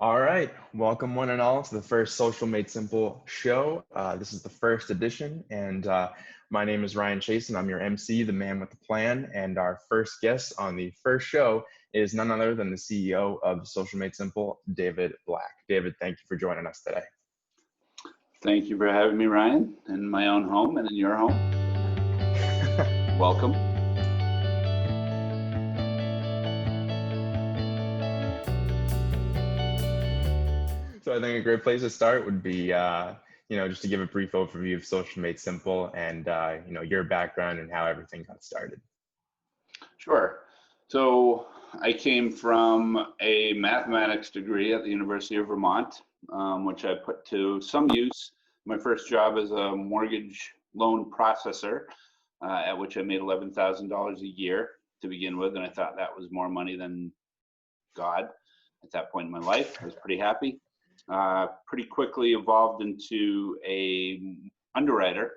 All right, welcome one and all to the first Social Made Simple show. This is the first edition, and my name is Ryan Chiasson. I'm your MC, the man with the plan, and our first guest on the first show is none other than the CEO of Social Made Simple, David Black. David, thank you for joining us today. Thank you for having me, Ryan, in my own home and in your home. Welcome. So I think a great place to start would be, just to give a brief overview of Social Made Simple and, your background and how everything got started. Sure. So I came from a mathematics degree at the University of Vermont, which I put to some use. My first job as a mortgage loan processor, at which I made $11,000 a year to begin with, and I thought that was more money than God at that point in my life. I was pretty happy. Pretty quickly evolved into a underwriter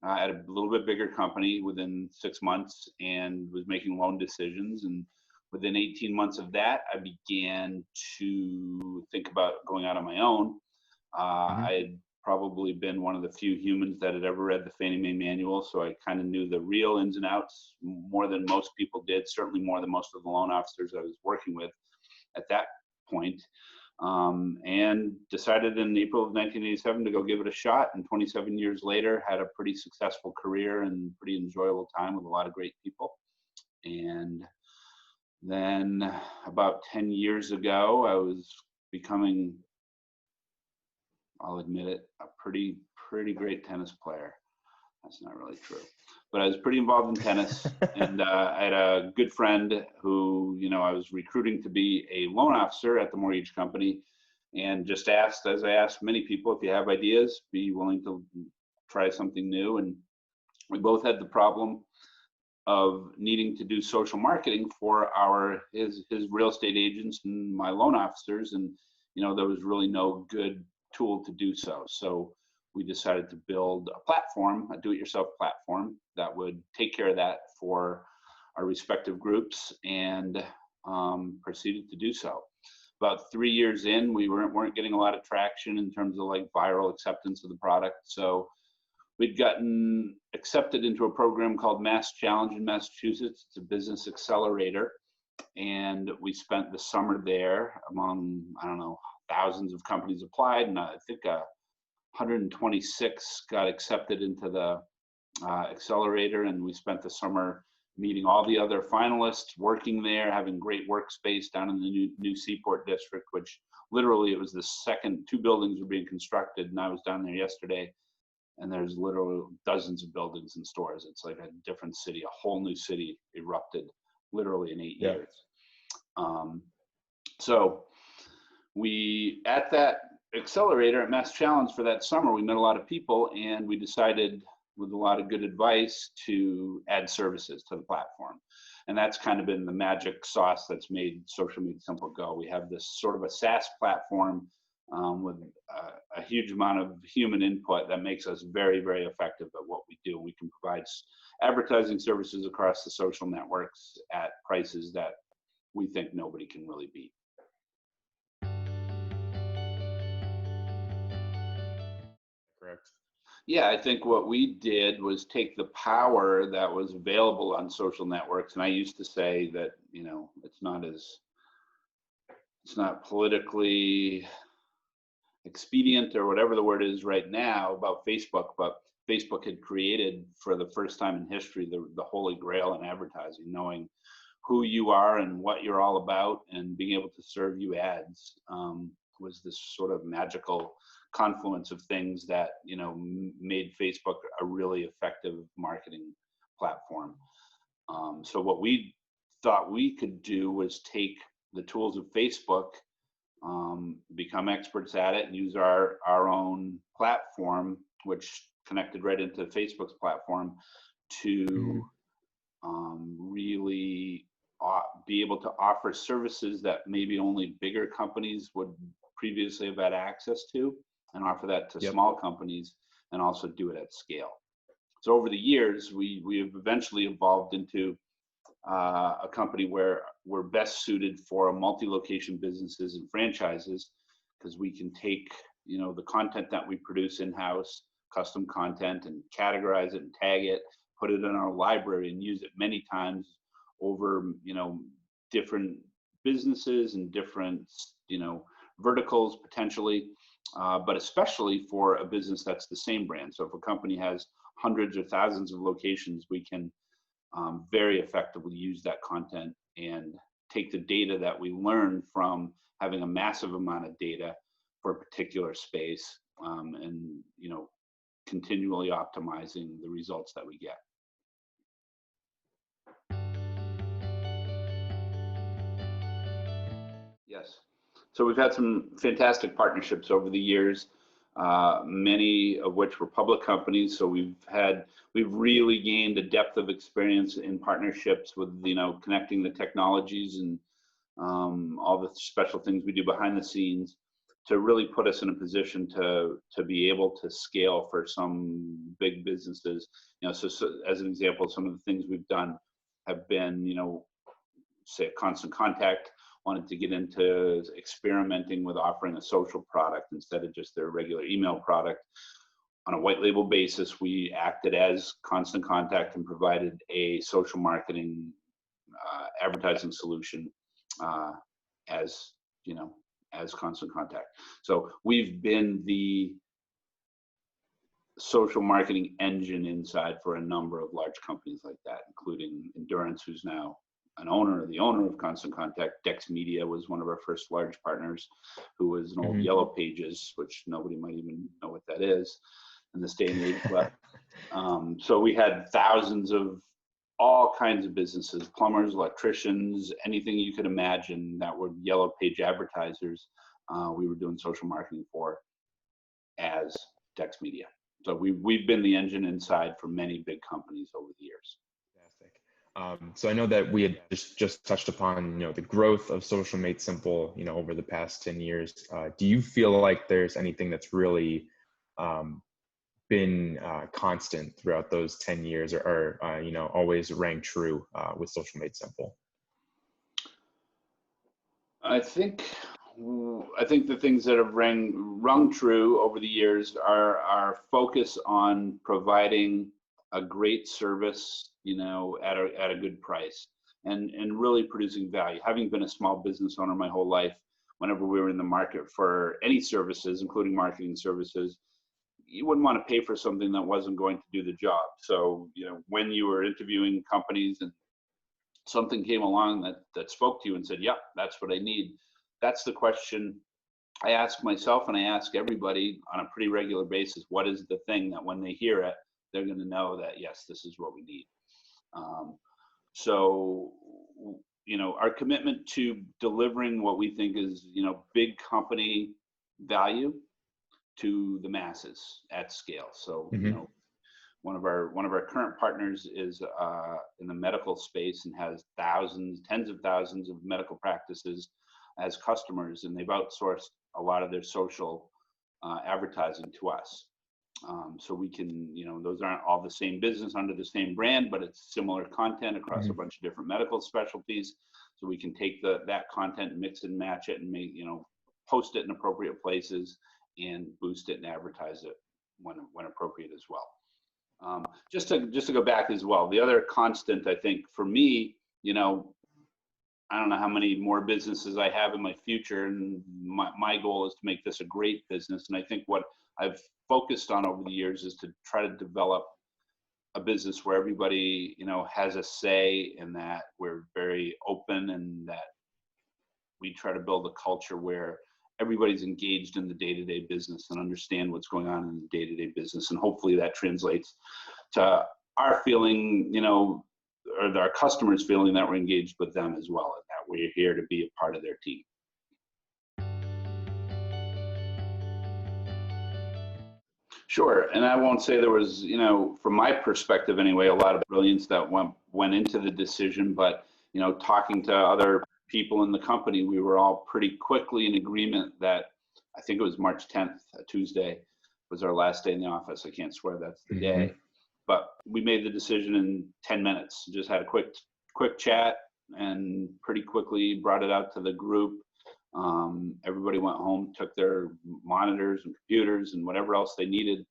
at a little bit bigger company within 6 months, and was making loan decisions. And within 18 months of that, I began to think about going out on my own. I had probably been one of the few humans that had ever read the Fannie Mae manual, so I kind of knew the real ins and outs more than most people did, certainly more than most of the loan officers I was working with at that point. And decided in April of 1987 to go give it a shot. And 27 years later, had a pretty successful career and pretty enjoyable time with a lot of great people. And then about 10 years ago, I was becoming, I'll admit it, a pretty great tennis player. That's not really true, but I was pretty involved in tennis. And I had a good friend who, I was recruiting to be a loan officer at the mortgage company, and just asked, as I asked many people, if you have ideas, be willing to try something new. And we both had the problem of needing to do social marketing for his real estate agents and my loan officers, and there was really no good tool to do so. So we decided to build a platform, a do-it-yourself platform that would take care of that for our respective groups, and proceeded to do so. About 3 years in, we weren't getting a lot of traction in terms of like viral acceptance of the product. So we'd gotten accepted into a program called Mass Challenge in Massachusetts. It's a business accelerator. And we spent the summer there among, thousands of companies applied. And I think 126 got accepted into the accelerator. And we spent the summer meeting all the other finalists, working there, having great workspace down in the new Seaport district, which literally it was the second, 2 buildings were being constructed. And I was down there yesterday, and there's literally dozens of buildings and stores. It's like a different city, a whole new city erupted literally in 8 years. So we, at that accelerator at Mass Challenge for that summer, we met a lot of people, and we decided with a lot of good advice to add services to the platform. And that's kind of been the magic sauce that's made Social Made Simple go. We have this sort of a SaaS platform with a huge amount of human input that makes us very, very effective at what we do. We can provide advertising services across the social networks at prices that we think nobody can really beat. Correct. Yeah, I think what we did was take the power that was available on social networks. And I used to say that, it's not politically expedient or whatever the word is right now about Facebook, but Facebook had created for the first time in history the holy grail in advertising, knowing who you are and what you're all about, and being able to serve you ads was this sort of magical confluence of things that made Facebook a really effective marketing platform. So what we thought we could do was take the tools of Facebook, become experts at it, and use our own platform, which connected right into Facebook's platform, to really be able to offer services that maybe only bigger companies would previously have had access to, and offer that to small companies, and also do it at scale. So over the years, we have eventually evolved into a company where we're best suited for multi-location businesses and franchises because we can take, the content that we produce in-house, custom content, and categorize it and tag it, put it in our library and use it many times over, different businesses and different, verticals potentially, but especially for a business that's the same brand. So if a company has hundreds or thousands of locations, we can very effectively use that content and take the data that we learn from having a massive amount of data for a particular space, and continually optimizing the results that we get. Yes. So we've had some fantastic partnerships over the years, many of which were public companies. So we've really gained a depth of experience in partnerships with, connecting the technologies and all the special things we do behind the scenes to really put us in a position to be able to scale for some big businesses. So as an example, some of the things we've done have been, say Constant Contact wanted to get into experimenting with offering a social product instead of just their regular email product. On a white label basis, we acted as Constant Contact and provided a social marketing advertising solution as Constant Contact. So we've been the social marketing engine inside for a number of large companies like that, including Endurance, who's now the owner of Constant Contact. Dex Media was one of our first large partners, who was an old Yellow Pages, which nobody might even know what that is in this day and age. But so we had thousands of all kinds of businesses, plumbers, electricians, anything you could imagine that were Yellow Page advertisers. We were doing social marketing for as Dex Media. So we've been the engine inside for many big companies over the years. So I know that we had just touched upon, the growth of SocialMadeSimple, over the past 10 years. Do you feel like there's anything that's really been constant throughout those 10 years or always rang true with SocialMadeSimple? I think the things that have rung true over the years are our focus on providing a great service, at a good price, and really producing value. Having been a small business owner my whole life, whenever we were in the market for any services, including marketing services, you wouldn't want to pay for something that wasn't going to do the job. So, when you were interviewing companies and something came along that spoke to you and said, yep, that's what I need, that's the question I ask myself and I ask everybody on a pretty regular basis. What is the thing that when they hear it, they're going to know that, yes, this is what we need. So, our commitment to delivering what we think is, big company value to the masses at scale. So, one of our current partners is in the medical space and has tens of thousands of medical practices as customers, and they've outsourced a lot of their social advertising to us. So we can, those aren't all the same business under the same brand, but it's similar content across a bunch of different medical specialties. So we can take that content, mix and match it, and make, post it in appropriate places and boost it and advertise it when appropriate as well. Just to go back as well, the other constant, I think, for me, I don't know how many more businesses I have in my future, and my goal is to make this a great business. And I think what I've focused on over the years is to try to develop a business where everybody, has a say, and that we're very open, and that we try to build a culture where everybody's engaged in the day-to-day business and understand what's going on in the day-to-day business. And hopefully that translates to our feeling, or our customers feeling that we're engaged with them as well, and that we're here to be a part of their team. Sure, and I won't say there was, from my perspective anyway, a lot of brilliance that went into the decision, but, talking to other people in the company, we were all pretty quickly in agreement that, I think it was March 10th, a Tuesday, was our last day in the office. I can't swear that's the day, but we made the decision in 10 minutes, just had a quick chat, and pretty quickly brought it out to the group. Everybody went home, took their monitors and computers and whatever else they needed.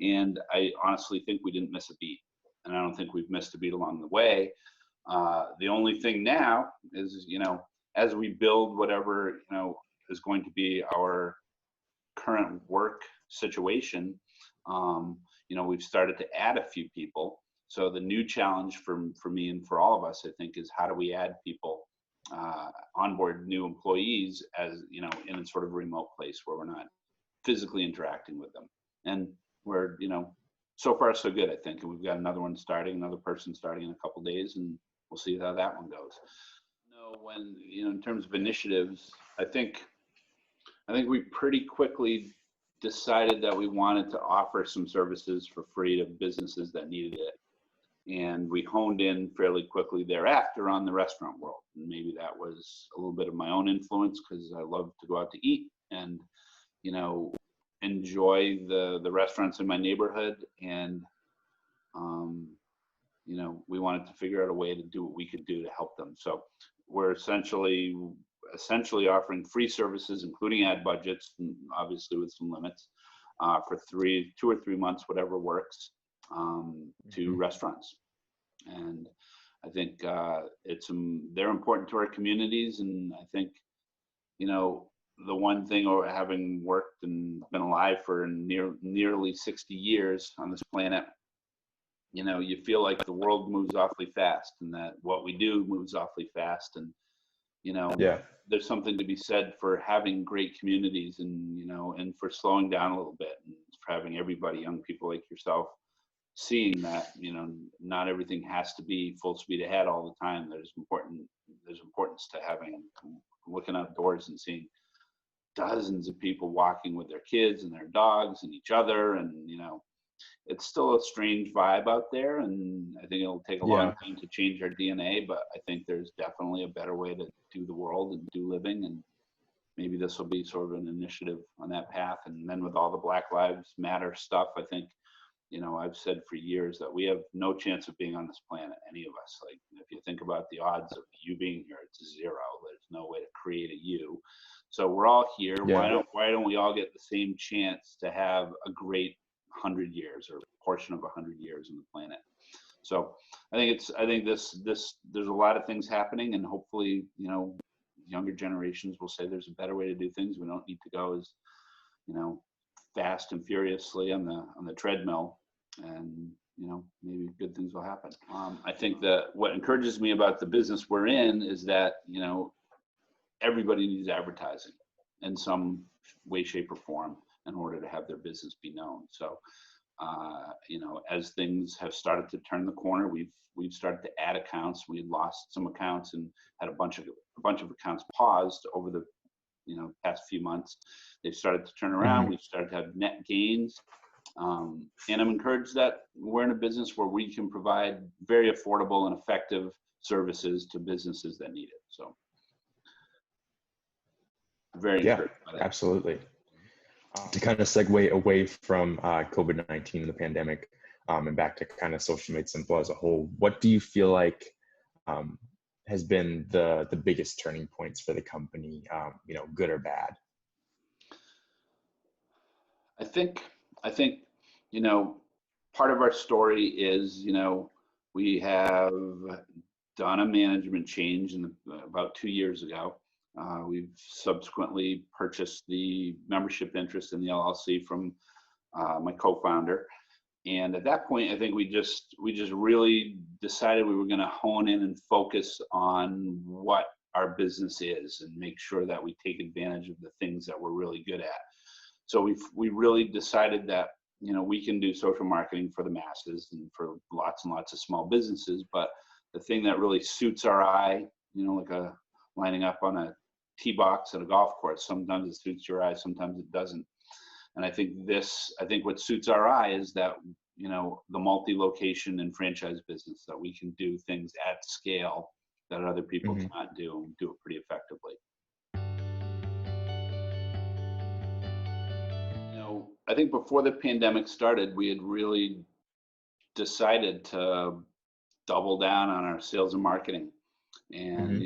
And I honestly think we didn't miss a beat. And I don't think we've missed a beat along the way. The only thing now is, as we build whatever, is going to be our current work situation, we've started to add a few people. So the new challenge for me and for all of us, I think, is how do we add people, onboard new employees in a sort of remote place where we're not physically interacting with them. And we're, so far so good, I think. And we've got another person starting in a couple days, and we'll see how that one goes. When, in terms of initiatives, I think we pretty quickly decided that we wanted to offer some services for free to businesses that needed it. And we honed in fairly quickly thereafter on the restaurant world. And maybe that was a little bit of my own influence because I love to go out to eat and, enjoy the restaurants in my neighborhood. And, we wanted to figure out a way to do what we could do to help them. So we're essentially offering free services, including ad budgets, and obviously with some limits, for 2 or 3 months, whatever works, to restaurants. And I think they're important to our communities. And I think, the one thing, or having worked and been alive for nearly 60 years on this planet, you feel like the world moves awfully fast, and that what we do moves awfully fast. And, there's something to be said for having great communities, and, and for slowing down a little bit, and for having everybody, young people like yourself, seeing that, not everything has to be full speed ahead all the time. There's importance to looking outdoors and seeing dozens of people walking with their kids and their dogs and each other. And, it's still a strange vibe out there, and I think it'll take a long time to change our DNA, but I think there's definitely a better way to do the world and do living. And maybe this will be sort of an initiative on that path. And then with all the Black Lives Matter stuff, I think, I've said for years that we have no chance of being on this planet, any of us. Like, if you think about the odds of you being here, it's 0. There's no way to create a you. So we're all here. Yeah. Why don't we all get the same chance to have a great 100 years or a portion of 100 years on the planet? So I think there's a lot of things happening, and hopefully, younger generations will say there's a better way to do things. We don't need to go as, fast and furiously on the treadmill, and, maybe good things will happen. I think that what encourages me about the business we're in is that, everybody needs advertising in some way, shape, or form in order to have their business be known. So, as things have started to turn the corner, we've started to add accounts. We had lost some accounts and had a bunch of accounts paused over the past few months. They've started to turn around. We've started to have net gains. And I'm encouraged that we're in a business where we can provide very affordable and effective services to businesses that need it. So very encouraged by that. Absolutely. To kind of segue away from COVID-19 and the pandemic, and back to kind of SocialMadeSimple as a whole, what do you feel like has been the biggest turning points for the company, good or bad? I think, part of our story is, we have done a management change about 2 years ago. We've subsequently purchased the membership interest in the LLC from my co-founder. And at that point, I think we just really decided we were going to hone in and focus on what our business is and make sure that we take advantage of the things that we're really good at. So we really decided that, we can do social marketing for the masses and for lots and lots of small businesses. But the thing that really suits our eye, like lining up on a tee box at a golf course, sometimes it suits your eye, sometimes it doesn't. And I think what suits our eye is that, the multi-location and franchise business, that we can do things at scale that other people cannot do, and do it pretty effectively. I think before the pandemic started, we had really decided to double down on our sales and marketing. And,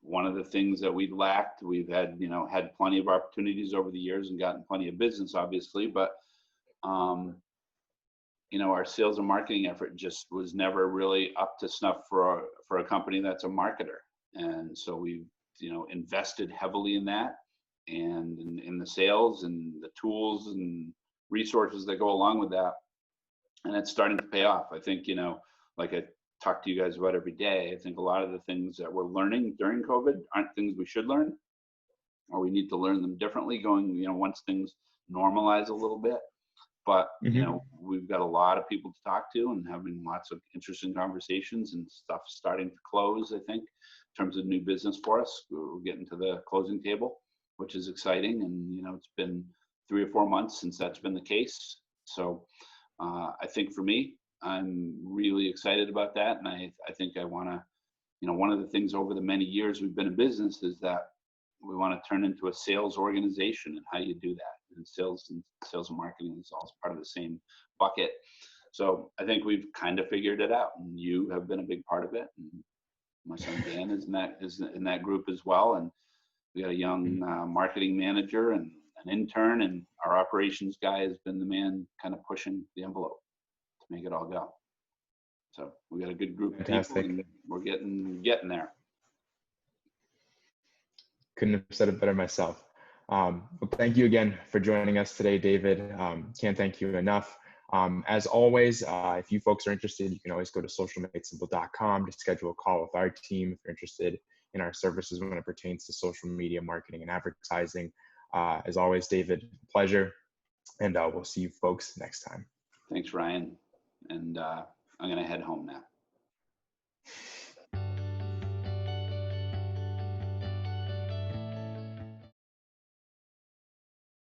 one of the things that we lacked. We've had, had plenty of opportunities over the years and gotten plenty of business, obviously, but our sales and marketing effort just was never really up to snuff for a company that's a marketer. And so we've, invested heavily in that, and in the sales and the tools and resources that go along with that. And it's starting to pay off. I think, like I talk to you guys about every day, I think a lot of the things that we're learning during COVID aren't things we should learn, or we need to learn them differently going, once things normalize a little bit. But, we've got a lot of people to talk to and having lots of interesting conversations and stuff starting to close, I think, in terms of new business for us. We're getting to the closing table, which is exciting. And, it's been 3 or 4 months since that's been the case. So I think for me, I'm really excited about that. And I think I want to, one of the things over the many years we've been in business is that we want to turn into a sales organization, and how you do that. And sales and marketing is all part of the same bucket. So I think we've kind of figured it out, and you have been a big part of it. And my son Dan is in that group as well. And we got a young marketing manager and an intern, and our operations guy has been the man kind of pushing the envelope to make it all go. So we got a good group of people, and we're getting there. Couldn't have said it better myself. Well, thank you again for joining us today, David. Can't thank you enough. As always, if you folks are interested, you can always go to SocialMadeSimple.com to schedule a call with our team if you're interested in our services when it pertains to social media marketing and advertising. As always, David, pleasure, and we'll see you folks next time. Thanks, Ryan. And I'm going to head home now.